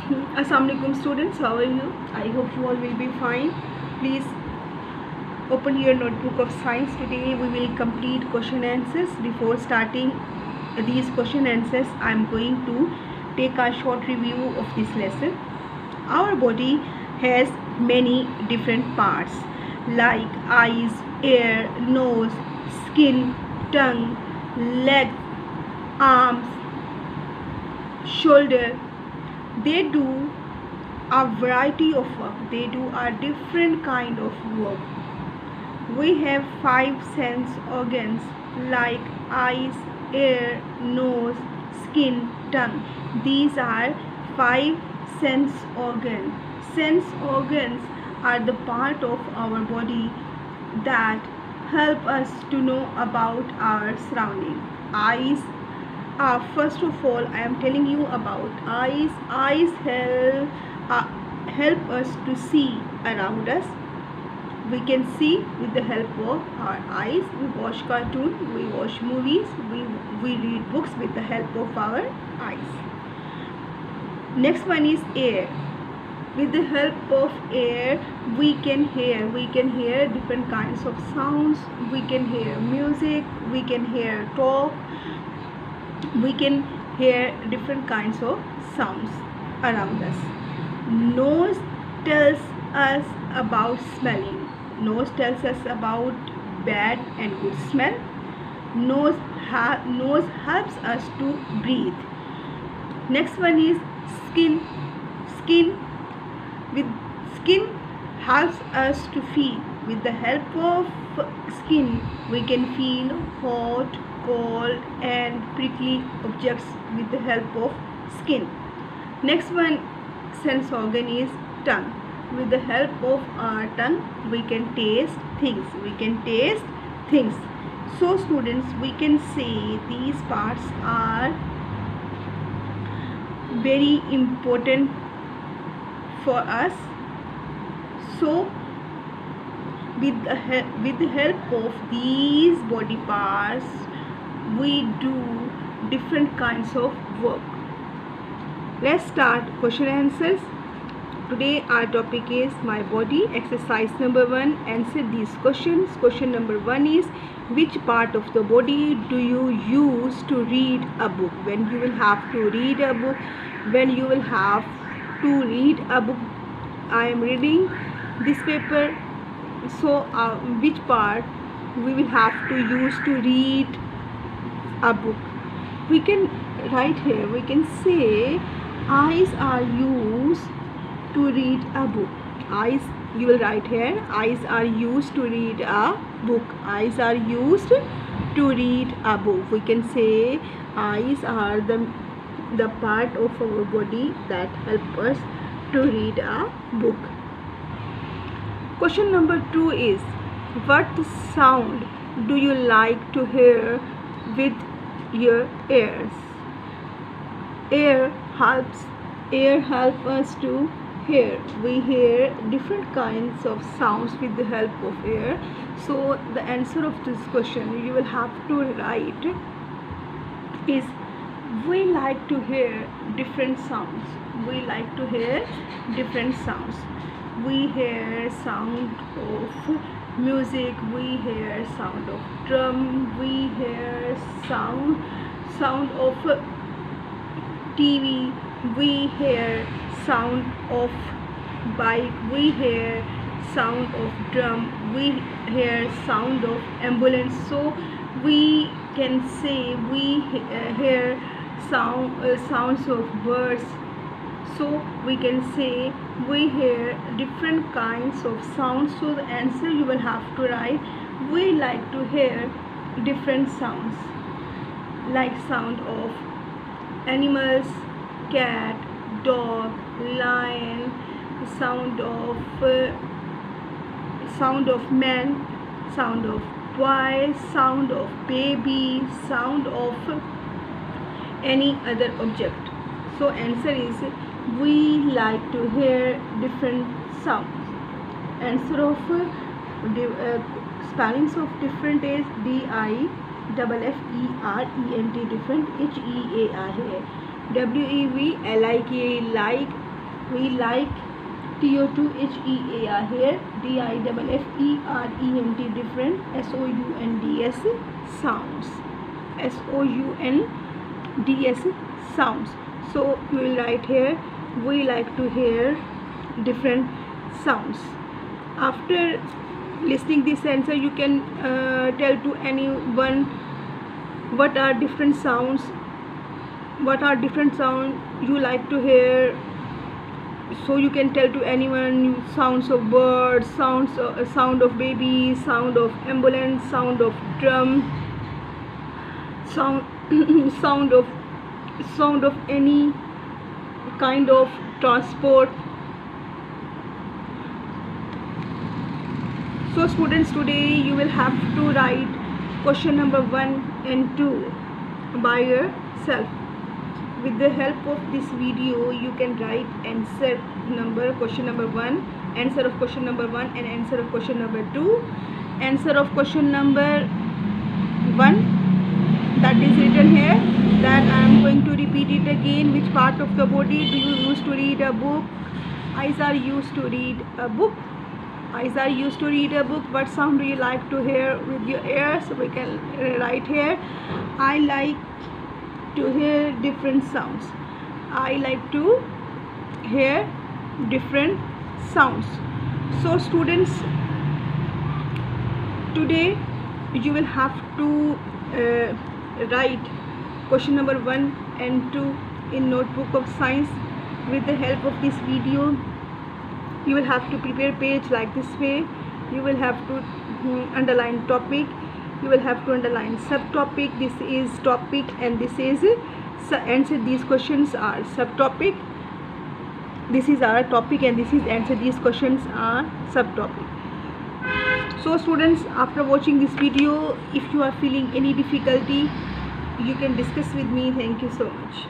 Assalamualaikum students, how are you? I hope you all will be fine. Please open your notebook of science. Today we will complete question answers. Before starting these question answers, I am going to take a short review of this lesson. Our body has many different parts like eyes, ear, nose, skin, tongue, leg, arms, shoulder. They do a variety of work. They do a different kind of work. We have 5 sense organs like eyes, ear, nose, skin, tongue. These are 5 sense organs. Sense organs are the part of our body that help us to know about our surrounding. Eyes, first of all, I am telling you about eyes. Eyes help us to see around us. We can see with the help of our eyes. We watch cartoon, we watch movies, we read books with the help of our eyes. Next one is ear. With the help of ear, we can hear different kinds of sounds. We can hear music, we can hear talk, we can hear different kinds of sounds around us. Nose tells us about smelling. Nose tells us about bad and good smell. Nose helps us to breathe. Next one is skin. With skin helps us to feel. With the help of skin, we can feel hot, cold and prickly objects with the help of skin. Next one sense organ is tongue. With the help of our tongue, we can taste things. So students, we can say these parts are very important for us. So with the help of these body parts, we do different kinds of work. Let's start question answers. Today our topic is my body. Exercise number 1. Answer these questions. Question number 1 is, which part of the body do you use to read a book? When you will have to read a book, I am reading this paper. So which part we will have to use to read a book? We can write here, we can say eyes are used to read a book. Eyes, you will write here, eyes are used to read a book. Eyes are used to read a book. We can say eyes are the part of our body that help us to read a book. Question number 2 is, what sound do you like to hear with your ears? Ear helps us to hear. We hear different kinds of sounds with the help of ear. So the answer of this question you will have to write is, we like to hear different sounds. We hear sound of music, we hear sound of drum, we hear sound of TV, we hear sound of bike, we hear sound of drum, we hear sound of ambulance. So we can say we hear sounds of birds. So we can say we hear different kinds of sounds. So the answer you will have to write, we like to hear different sounds, like sound of animals, cat, dog, lion, sound of man, sound of boy, sound of baby, sound of any other object. So answer is, we like to hear different sounds. Answer of spellings of different is different, HEAR, WEVLIKE, like, We like TO2HEAR hair, DIFFERENT different, SOUNDS sounds, SOUNDS sounds. So we will write here, we like to hear different sounds. After listening this answer, you can tell to anyone what are different sounds you like to hear. So you can tell to anyone sounds of birds, sound of baby, sound of ambulance, sound of drum, sound sound of any kind of transport. So students, today you will have to write question number 1 and 2 by yourself. With the help of this video, you can write question number 1, answer of question number 1 and answer of question number 2. Answer of question number 1 that is written here, that I am going to repeat it again. Which part of the body do you use to read a book? Eyes are used to read a book. Eyes are used to read a book. What sound do you like to hear with your ears? We can write here, I like to hear different sounds. I like to hear different sounds. So students, today you will have to write question number 1 and 2 in notebook of science. With the help of this video, you will have to prepare page like this way. You will have to underline topic, you will have to underline subtopic. This is topic and this is answer. These questions are subtopic, this is our topic, and this is answer. These questions are subtopic. So students, after watching this video, if you are feeling any difficulty, you can discuss with me. Thank you so much.